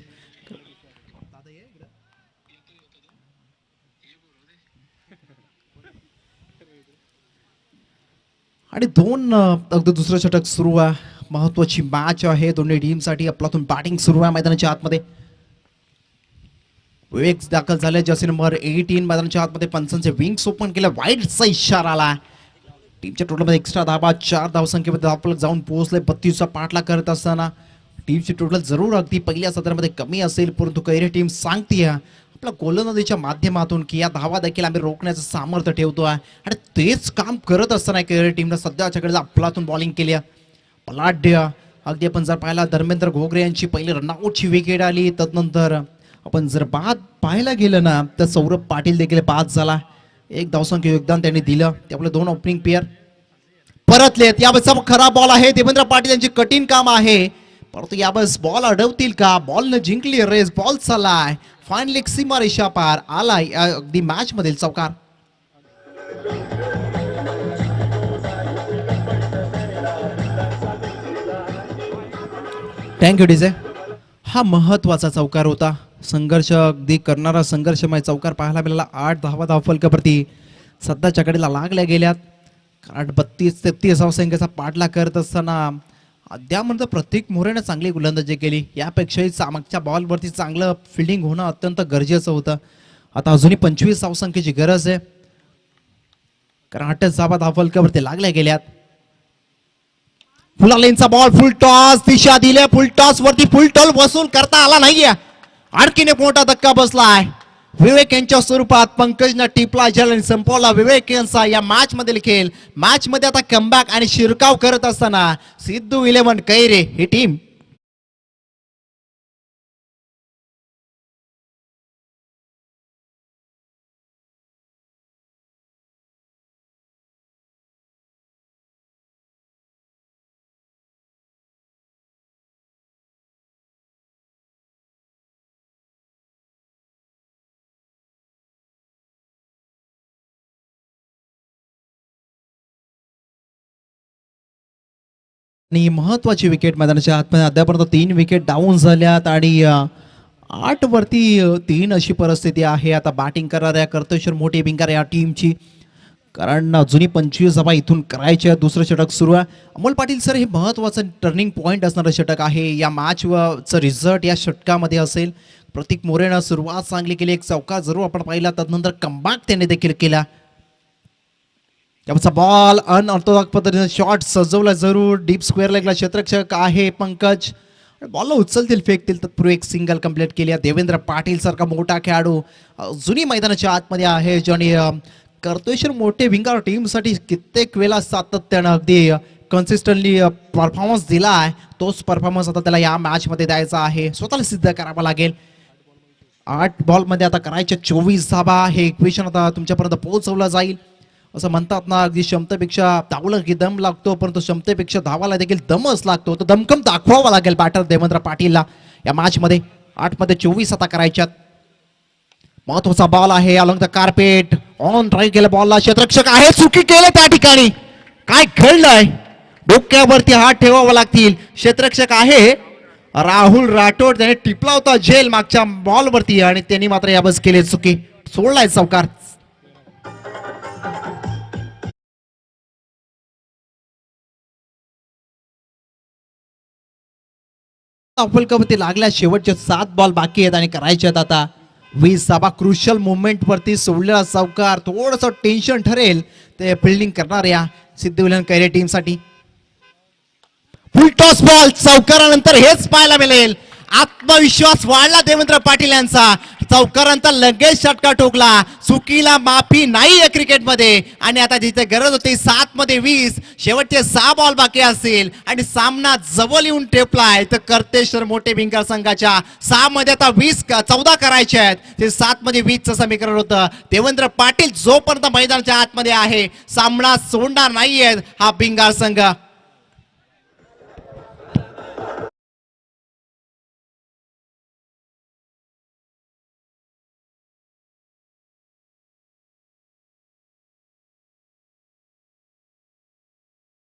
आणि दोन अगदी दुसरं षटक सुरू आहे. महत्वाची मॅच आहे दोन्ही टीमसाठी. आपलातून बॅटिंग सुरू आहे मैदानाच्या आतमध्ये. विवेक दाखल झाले, जर्सी नंबर 18 मैदानाच्या आतमध्ये. पंचांचे विंग्स ओपन केलं, वाईडचा इशारा आला. टीमच्या टोटलमध्ये एक्स्ट्रा धाबा 4 धावसंख्येमध्ये आपलं जाऊन पोहोचले. 32चा पाठला करत असताना टीमची टोटल जरूर अगदी पहिल्या सत्रामध्ये कमी असेल, परंतु कैरी टीम सांगते आपल्या गोलंदाजीच्या माध्यमातून की या धावा देखील आम्ही रोखण्याचं सामर्थ्य ठेवतो आहे. आणि तेच काम करत असताना कैरी टीमनं सध्याच्याकडे आपलातून बॉलिंग केली. पलाढ्य अगदी आपण जर पाहिला धर्मेंद्र घोगरे यांची पहिली रनआउटची विकेट आली. तदनंतर आपण जर बाद पाहायला गेलं ना तर सौरभ पाटील देखील बाद झाला. 1 धावसंख्य योगदान त्यांनी दिलं. त्यामुळे 2 ओपनिंग पेअर परतलेत. यावेळेचा खरा बॉल आहे. देवेंद्र पाटील यांची कठीण काम आहे, परंतु यावेळेस बॉल अडवतील का? बॉलनं जिंकली रेस. बॉल चाललाय फायनली सीमारेषा पार आलाय. अगदी मॅच मधील चौकार. Thank you DJ. हा महत्वाचा चौकार होता. संघर्ष अगदी करणारा संघर्षमय चौकार पाहायला मिळाला. 8 धावा धावफलकावरती सध्याच्या कडेला लागल्या गेल्यात. कारण 32-33 धावसंख्येचा पाठला करत असताना अद्यापर्यंत प्रतीक मोरेने चांगली गोलंदाजी केली. यापेक्षाही मागच्या बॉलवरती चांगलं फिल्डिंग होणं अत्यंत गरजेचं होतं. आता अजूनही 25 धावसंख्येची गरज आहे, कारण 8 धावा धावफलकावरती लागल्या गेल्यात. फुला लेनचा बॉल, फुल टॉस, दिशा दिले. फुल टॉस वरती फुल टॉल वसूल करता आला नाहीये. आणखीन एक मोठा धक्का बसलाय. विवेक यांच्या स्वरूपात पंकजनं टिपला झेल आणि संपवला विवेक यांचा या मॅच मधील खेळ. मॅच मध्ये आता कमबॅक आणि शिरकाव करत असताना सिद्धू 11 कैरे ही टीम. आणि महत्वाची विकेट मैदानाच्या आतमध्ये. अद्यापर्यंत 3 विकेट डाऊन झाल्यात आणि 8 वरती 3 अशी परिस्थिती आहे. आता बॅटिंग करणाऱ्या कर्तेश्वर मोठे भिंगार या टीमची, कारण अजूनही 25 धावा इथून करायच्या. दुसरं षटक सुरू आहे. अमोल पाटील सर, हे महत्वाचं टर्निंग पॉईंट असणारं षटक आहे. या मॅचचं रिझल्ट या षटकामध्ये असेल. प्रतीक मोरेनं सुरुवात चांगली केली. एक चौका जरूर आपण पाहिला, तदनंतर कमबॅक त्याने देखील केला. त्याचा बॉल अनऑर्थोडॉक्स पद्धतीने शॉट सजवला जरूर. डीप स्क्वेअर लेगला क्षेत्ररक्षक आहे पंकज. बॉलला उचलतील फेकतील तत्पूर्वी एक सिंगल कंप्लीट केली. देवेंद्र पाटील सारखा मोठा खेळाडू जुनी मैदानाच्या आतमध्ये आहे, ज्याने कर्तेश्वर मोठे भिंगार टीमसाठी कित्येक वेळा सातत्यानं अगदी कन्सिस्टंटली परफॉर्मन्स दिला आहे. तोच परफॉर्मन्स आता त्याला या मॅच मध्ये द्यायचा आहे. स्वतःला सिद्ध करावा लागेल. 8 बॉलमध्ये आता करायचे 24 धावा. हे इक्वेशन आता तुमच्यापर्यंत पोहोचवलं जाईल. असं म्हणतात ना, अगदी क्षमतेपेक्षा धावलं की दम लागतो, परंतु क्षमतेपेक्षा धावाला देखील दमच लागतो. तो दमकम दाखवावा लागेल बॅटर देवेंद्र पाटीलला या मॅच मध्ये. 8 मध्ये 24 आता करायच्यात. महत्वाचा बॉल आहे along the carpet. On try केलं बॉलला. क्षेत्ररक्षक आहे, चुकी केले त्या ठिकाणी. काय घडलंय? डोक्यावरती हात ठेवावा लागतील. क्षेत्ररक्षक आहे राहुल राठोड, त्याने टिपला होता झेल मागच्या बॉलवरती आणि त्यांनी मात्र यावेळेस केले चुकी. सोडलाय चौकार. धावफलकावरती लागल्या. शेवटचे 7 बॉल बाकी आहेत आणि करायचे आहेत आता. 20 धावा क्रुशियल मोमेंट वरती सोडलेला चौकार थोडस टेन्शन ठरेल ते फिल्डिंग करणाऱ्या सिद्धिविनायक कैरे टीम साठी. फुल टॉस बॉल चौकारानंतर हेच पाहायला मिळेल. आत्मविश्वास वाढला देवेंद्र पाटील यांचा. चौकारानंतर लगेच षटकार ठोकला. चुकीला माफी नाही क्रिकेटमध्ये आणि आता जिथे गरज होती 7 मध्ये 20 शेवटचे 6 बॉल बाकी असतील आणि सामना जवळ येऊन ठेपलाय तर कर्तेश्वर मोठे भिंगार संघाच्या 6 मध्ये आता 14 करायचे आहेत. ते 7 मध्ये 20चं समीकरण होतं. देवेंद्र पाटील जोपर्यंत मैदानाच्या आतमध्ये आहे सामना सोडणार नाहीये हा भिंगार संघ.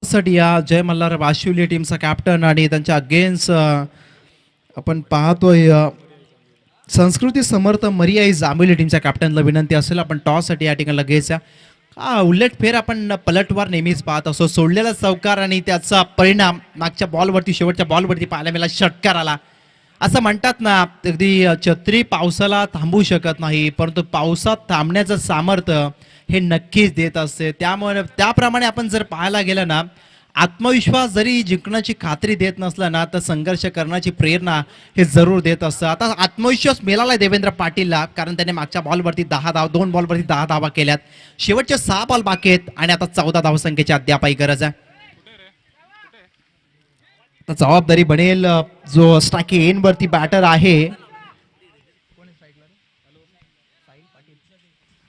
साठी या जय मल्हार वाशिवली टीमचा कॅप्टन आणि त्यांच्या अगेन्स्ट आपण पाहतोय संस्कृती समर्थ मरियाई जांभोली टीमच्या कॅप्टनला विनंती असेल आपण टॉस साठी या ठिकाणी लगेच उलट फेर आपण पलटवार नेहमीच पाहत असतो. सोडलेला चौकार आणि त्याचा परिणाम मागच्या बॉलवरती शेवटच्या बॉलवरती पाहायला मिळाला. षटकार आला. असं म्हणतात ना अगदी छत्री पावसाला थांबवू शकत नाही परंतु पावसात थांबण्याचं सामर्थ्य हे नक्कीच देत असते. त्यामुळे त्याप्रमाणे आपण जर पाहायला गेलं ना आत्मविश्वास जरी जिंकण्याची खात्री देत नसला ना तर संघर्ष करण्याची प्रेरणा हे जरूर देत असतं. आता आत्मविश्वास मिळालाय देवेंद्र पाटीलला कारण त्याने मागच्या बॉलवरती 2 बॉलवरती 10 धावा केल्यात. शेवटचे 6 बॉल बाकी आहेत आणि आता 14 धावसंख्येची अद्यापही गरज आहे. जबाबदारी बनेल जो स्ट्राइक एंड वरती बॅटर आहे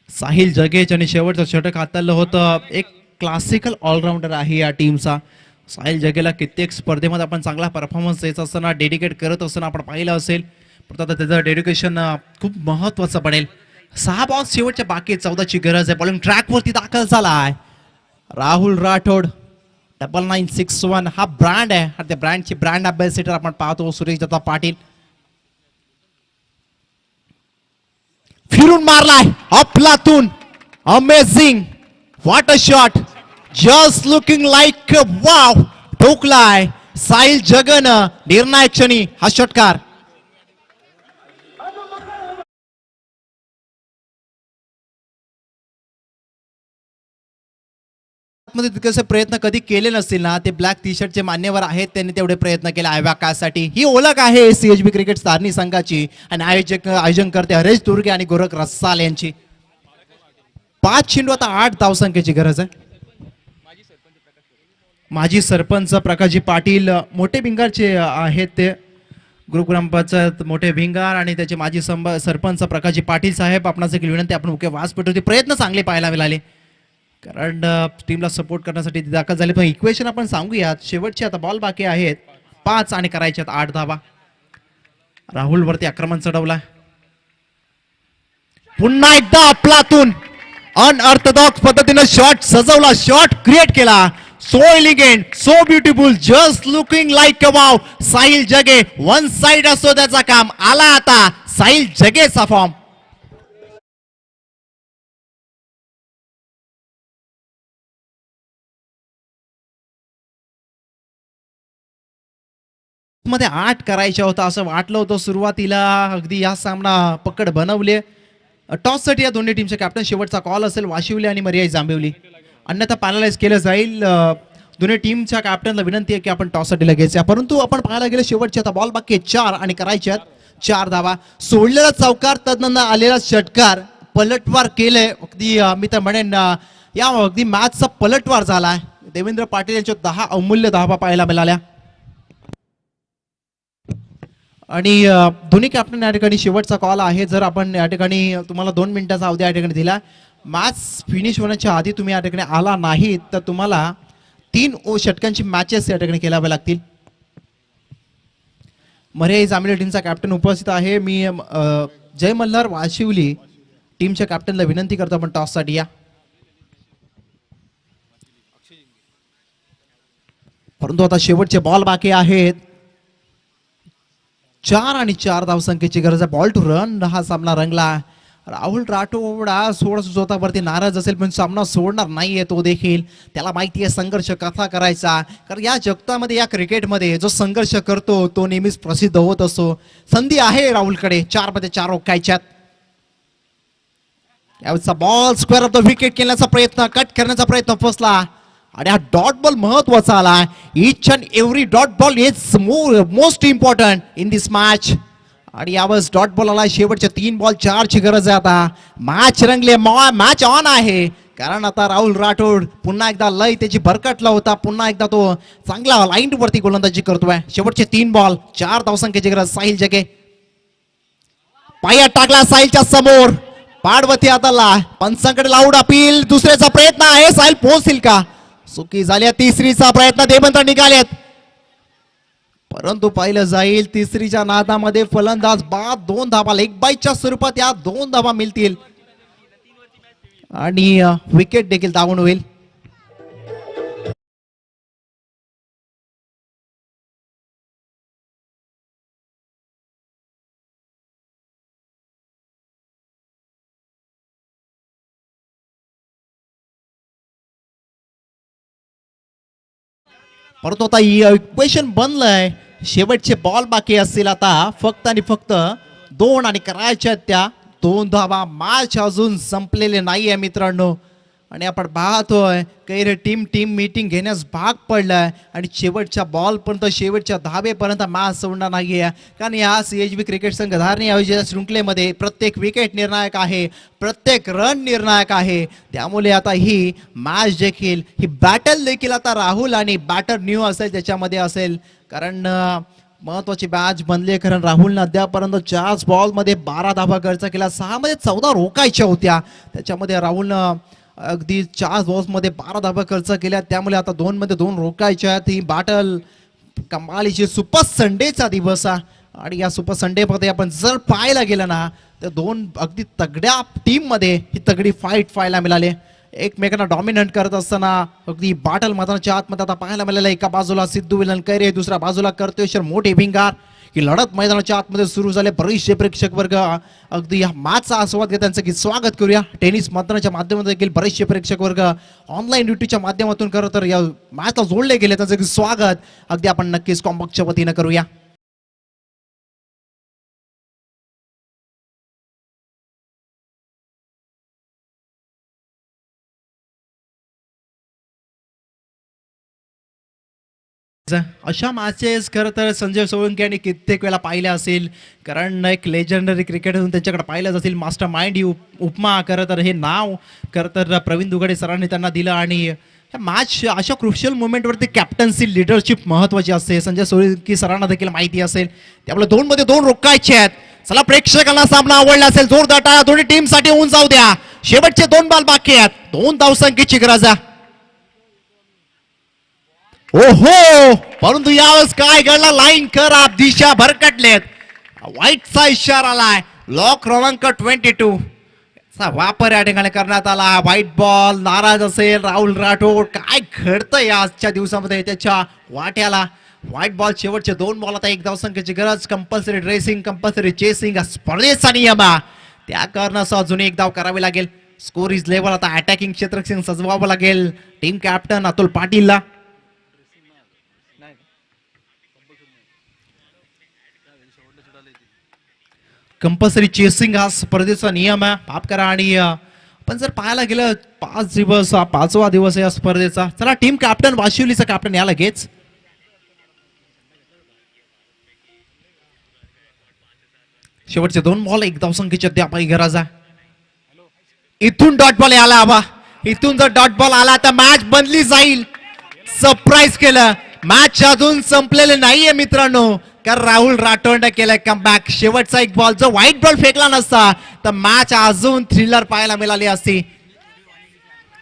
साहिल जगेज आणि शेवटचं षटक हाताळलं होतं. एक क्लासिकल ऑलराऊंडर आहे या टीमचा. साहिल जगेला कित्येक स्पर्धेमध्ये आपण चांगला परफॉर्मन्स देत असताना डेडिकेट करत असताना आपण पाहिलं असेल पण आता त्याचं डेडिकेशन खूप महत्वाचं बनेल. 6 बॉल शेवटच्या बाकी 14ची गरज आहे. बॉलिंग ट्रॅक वरती दाखल झालाय राहुल राठोड. 9961 हा ब्रँड आहे. त्या ब्रँडची ब्रँड अँबॅसेडर आपण पाहतो सुरेश दत्ता पाटील. फिरून मारलाय अफलातून. Amazing what a shot. Just looking like wow. ठोकलाय साहिल जगन. निर्णायक क्षणी हा षटकार. मध्ये तितकेसे प्रयत्न कधी केले नसतील ना ते ब्लॅक टी शर्टचे मान्यवर आहेत त्यांनी तेवढे प्रयत्न केले आयव्याकासाठी. ही ओळख आहे सीएचबी क्रिकेट स्थानिक संघाची आणि आयोजन करते हरेश दुर्गे आणि गोरख रसाल यांची. 5 चेंडू आता 8 धावसंख्येची गरज आहे. माजी सरपंच प्रकाशजी पाटील मोठे भिंगारचे आहेत ते गुरुग्रामपंचायत मोठे भिंगार आणि त्याचे माजी सरपंच प्रकाशजी पाटील साहेब आपणास एक विनंती आपण मुख्य व्यासपीठावरती प्रयत्न चांगले पाहायला मिळाले कारण टीमला सपोर्ट करण्यासाठी दाखल झाले. पण इक्वेशन आपण सांगूयात शेवटचे आता बॉल बाकी आहेत 5 आणि करायचे 8 धावा. राहुल वरती आक्रमण चढवला. पुन्हा एकदा आपलातून अनऑर्थोडॉक्स पद्धतीने शॉट सजवला. शॉट क्रिएट केला. So elegant so beautiful just looking like a wow. Sahil जगे वन साइड असतो त्याचा काम आला आता साहिल जगेचा फॉर्म. मध्ये 8 करायच्या होता असं वाटलं होतं सुरुवातीला. अगदी या सामना पकड बनवले. टॉस साठी या दोन्ही टीमचे कॅप्टन शेवटचा कॉल असेल वाशिवली आणि मरियाई जांभिवली. अन्यथा पॅनलाइज केलं जाईल. दोन्ही टीमच्या कॅप्टनला विनंती आहे की आपण टॉस साठी लगेच या. परंतु आपण पाहायला गेले शेवटचे आता बॉल बाकी 4 आणि करायच्यात 4 धावा. सोडलेला चौकार तदनंतर आलेला षटकार पलटवार केलंय. अगदी मी तर म्हणेन या अगदी मॅचचा पलटवार झालाय. देवेंद्र पाटील यांच्या 10 अमूल्य धावा पाहायला मिळाल्या आणि दोन्ही कॅप्टन या ठिकाणी शेवटचा कॉल आहे. जर आपण या ठिकाणी तुम्हाला 2 मिनिटाचा अवधी या ठिकाणी दिला मॅच फिनिश होण्याच्या आधी तुम्ही या ठिकाणी आला नाहीत तर तुम्हाला 3 षटकांची मॅचेस या ठिकाणी खेळाव्या लागतील. मरियाई जांभिवली टीमचा कॅप्टन उपस्थित आहे. मी जय मल्हार वाशिवली टीमच्या कॅप्टनला विनंती करतो आपण टॉस साठी या. परंतु आता शेवटचे बॉल बाकी आहेत 4 आणि 4 धावसंख्येची गरज आहे. बॉल टू रन हा सामना रंगला. राहुल राठोड स्वतःवरती नाराज असेल पण सामना सोडणार नाहीये तो देखील. त्याला माहिती आहे संघर्ष कसा करायचा कारण या जगतामध्ये या क्रिकेटमध्ये जो संघर्ष करतो तो नेहमीच प्रसिद्ध होत असतो. संधी आहे राहुलकडे 4 मध्ये 4 रोखायच्यात. यावेळेचा ball square off the wicket केल्याचा प्रयत्न, कट करण्याचा प्रयत्न फसला आणि हा डॉट बॉल महत्वाचा आला. Each and every dot ball is most important in this match. आणि यावेळेस डॉट बॉल आला. शेवटच्या 3 बॉल 4 ची गरज आहे. आता मॅच रंगले, मॅच ऑन आहे. कारण आता राहुल राठोड पुन्हा एकदा लय त्याची भरकटला होता. पुन्हा एकदा तो चांगला लाईन वरती गोलंदाजी करतोय. शेवटचे 3 बॉल 4 धावसंख्येची गरज. साहिल जगे पायात टाकला साहिलच्या समोर. पाडवती आताला पंचांकडे लाऊड अपील. दुसऱ्याचा प्रयत्न आहे. साहिल पोहोचतील का? चुकी झाली. तिसरीचा प्रयत्न देवंतर निघालेत, परंतु पाहिलं जाईल तिसरीच्या नादामध्ये फलंदाज बाद. 2 धावा लेग बाईच्या स्वरूपात या 2 धावा मिळतील आणि विकेट देखील दावून होईल. परंतु आता इक्वेशन बनलंय. शेवटचे बॉल बाकी असतील आता फक्त आणि फक्त 2 आणि करायच्या त्या 2 धावा. मॅच अजून संपलेले नाहीये मित्रांनो. आणि आपण पाहतोय काही टीम मीटिंग घेण्यास भाग पडलाय आणि शेवटच्या बॉल पर्यंत, शेवटच्या धावेपर्यंत मॅच सोडणार नाहीये. कारण या CHB क्रिकेट संघ धारणी आयोजित शृंखलेमध्ये प्रत्येक विकेट निर्णायक आहे, प्रत्येक रन निर्णायक आहे. त्यामुळे आता ही मॅच देखील, ही बॅटल देखील आता राहुल आणि बॅटर न्यू असेल त्याच्यामध्ये असेल. कारण महत्वाची मॅच बनली. कारण राहुलनं अद्यापर्यंत 4 बॉल मध्ये 12 धावा खर्च केला. 6 मध्ये 14 रोखायच्या होत्या. त्याच्यामध्ये राहुलनं अगदी 4 बॉल्स मध्ये 12 धावा खर्च केल्या. त्यामुळे आता 2 मध्ये 2 रोखायच्या आहेत. ही बॅटल कमालीची सुपर संडेचा दिवस आहे. आणि या सुपर संडे मध्ये आपण जर पाहायला गेलं ना तर 2 अगदी तगड्या टीम मध्ये ही तगडी फाईट पाहायला मिळाली. एकमेकांना डॉमिनंट करत असताना अगदी बॅटल मैदानाच्या आतमध्ये आता पाहायला मिळालं. एका बाजूला सिद्धू विलन कैरे, दुसऱ्या बाजूला कर्तेश्वर मोठे भिंगार. ही लढत मैदानाच्या आतमध्ये सुरू झाले. बरेचसे प्रेक्षक वर्ग अगदी या मॅचचा आस्वाद घेत त्यांचं की स्वागत करूया. टेनिस मैदानाच्या माध्यमातून देखील बरेचसे प्रेक्षक वर्ग ऑनलाईन ड्युटीच्या माध्यमातून खरं तर या मॅचला जोडले गेले. त्यांचं की स्वागत अगदी आपण नक्कीच कॉम्बॉक्सच्या वतीनं करूया. अशा मॅचेस खरं तर संजय सोळंकी यांनी कित्येक वेळा पाहिल्या असेल. कारण एक लेजंडरी क्रिकेटर त्यांच्याकडे पाहिलंच असेल. मास्टर माइंड ही उपमा खरं तर हे नाव खरं तर प्रवीण दुगाडे सरांनी त्यांना दिलं. आणि मॅच अशा क्रुशियल मोमेंटवरती कॅप्टन्सी लिडरशिप महत्वाची असते. संजय सोळंकी सरांना देखील माहिती असेल. त्यामुळे 2 मध्ये 2 रोखायचे आहेत. चला प्रेक्षकांना सामना आवडला असेल जोरदार टाळ्या दोन्ही टीम साठी होऊन जाऊ द्या. शेवटचे 2 बॉल बाकी आहेत. 2 धावसंख्येची गरज आहे. ओहो, परंतु यावेळेस काय घडला? लाईन खराब, दिशा भरकटलेत. वाईटचा इशारा आलाय. लॉक क्रमांक 22 चा वापर या ठिकाणी करण्यात आला. White ball. नाराज असेल राहुल राठोड. काय घडतंय आजच्या दिवसामध्ये त्याच्या वाट्याला? White ball. शेवटचे 2 बॉल आता 1 धावसंख्येची गरज. कंपल्सरी ड्रेसिंग, कंपल्सरी चेसिंग स्पर्धेचा नियम. त्या कारणासह अजून 1 धाव करावी लागेल. Score is level. आता अटॅकिंग क्षेत्ररक्षण सजवावं लागेल टीम कॅप्टन अतुल पाटीलला. कंपल्सरी चेसिंग हा स्पर्धेचा नियम आहे. माफ करा. आणि पण जर पाहायला गेलं 5 दिवस हा 5वा दिवस आहे या स्पर्धेचा. चला टीम कॅप्टन वाशिवलीचा कॅप्टन या लगेच. शेवटचे 2 बॉल 1 धावसंख्येची अद्यापही गरज आहे. इथून डॉट बॉल आला हवा. इथून जर डॉट बॉल आला तर मॅच बनली जाईल. सरप्राईज केलं. मॅच अजून संपलेले नाहीये मित्रांनो. कारण राहुल राठोडने केलाय कमबॅक. शेवटचा 1 बॉल जर व्हाईट बॉल फेकला नसता तर मॅच अजून थ्रिलर पाहायला मिळाली असती.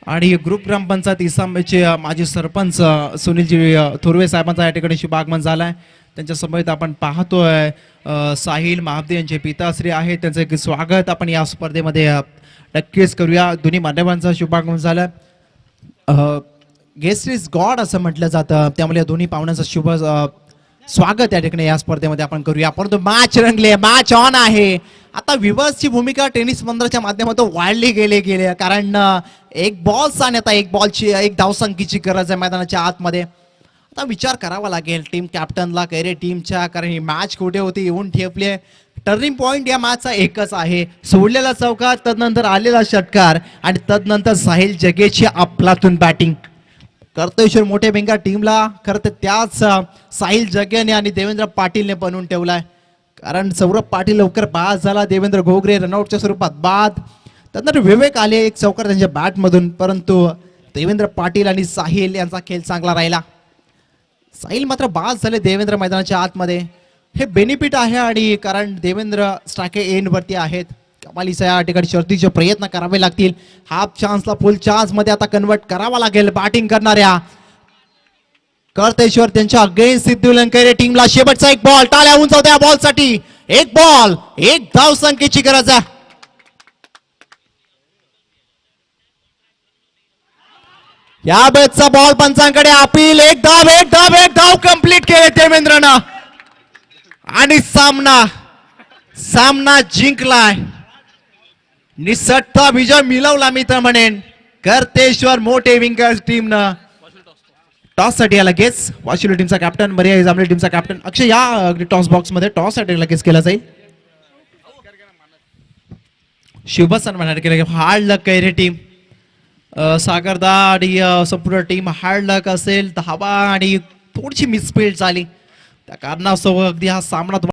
आणि ग्रुप ग्रामपंचायत इसांबेचे माजी सरपंच सुनीलजी थोरवे साहेबांचा या ठिकाणी शुभागमन झालाय. त्यांच्या समवेत आपण पाहतोय साहिल महाबदे यांचे पिताश्री आहेत. त्यांचं एक स्वागत आपण या स्पर्धेमध्ये नक्कीच करूया. दोन्ही मान्यवरांचं शुभागमन झालं. गेस्ट इज गॉड असं म्हटलं जातं. त्यामुळे दोन्ही पाहुण्यांचं शुभ स्वागत या ठिकाणी या स्पर्धेमध्ये आपण करूया. परंतु मॅच रंगले. मॅच ऑन आहे. आता व्ह्यूअर्सची भूमिका टेनिस मंदिराच्या माध्यमातून वाढली गेले. कारण 1 बॉल आणि आता 1 बॉलची 1 धावसंख्येची गरज आहे मैदानाच्या आतमध्ये. आता विचार करावा लागेल टीम कॅप्टनला, कैरे टीमच्या. कारण ही मॅच कुठे होती येऊन ठेपली. टर्निंग पॉइंट या मॅचचा एकच आहे, सोडलेला चौकार, तदनंतर आलेला षटकार आणि तदनंतर साहिल जगेची अफलातून बॅटिंग. कर्तव्यश्वर मोठे भिंगार टीमला खरं तर त्याच साहिल जगेने आणि देवेंद्र पाटीलने बनवून ठेवलाय. कारण सौरभ पाटील लवकर बाद झाला, देवेंद्र घोगरे रनआउटच्या स्वरूपात बाद. त्यानंतर विवेक आले एक चौकार त्यांच्या बॅटमधून, परंतु देवेंद्र पाटील आणि साहिल यांचा खेळ चांगला राहिला. साहिल मात्र बाद झाले देवेंद्र मैदानाच्या आतमध्ये. हे बेनिफिट आहे आणि कारण देवेंद्र स्ट्राइक एंड वरती आहेत. कमालीचा या ठिकाणी शर्तीचे प्रयत्न करावे लागतील. हाफ चान्सला फुल चान्स मध्ये आता कन्वर्ट करावा लागेल. बॅटिंग करणाऱ्या कर्तेश्वर त्यांच्या अगेन्स्ट सिद्धू लंकेरे टीमला शेवटचा एक बॉल. टाळ्या उंचावत्या बॉल साठी. एक बॉल, एक धाव संख्येची गरज आहे. या बेटचा बॉल पंचांकडे अपील. एक धाव, एक धाव, एक धाव कंप्लीट केले देवेंद्रनं आणि सामना जिंकलाय. निसटता विजय मिळवला मी तर म्हणेन. कर्तेश्वर मोठे विंगर्स टीमनं टॉस साठी या लगेच वाशिवली टीमचा कॅप्टन, मर्यादा जांभळे टीमचा कॅप्टन अक्षय या टॉस बॉक्स मध्ये टॉस साठी लगेच केला जाईल. शुभ सन्मान केला. हार्ड लक कैरे टीम, सागरदा आणि संपूर्ण टीम हार्ड लक असेल. धावा आणि थोडीशी मिसफील्ड झाली, त्या कारणास्तव अगदी हा सामना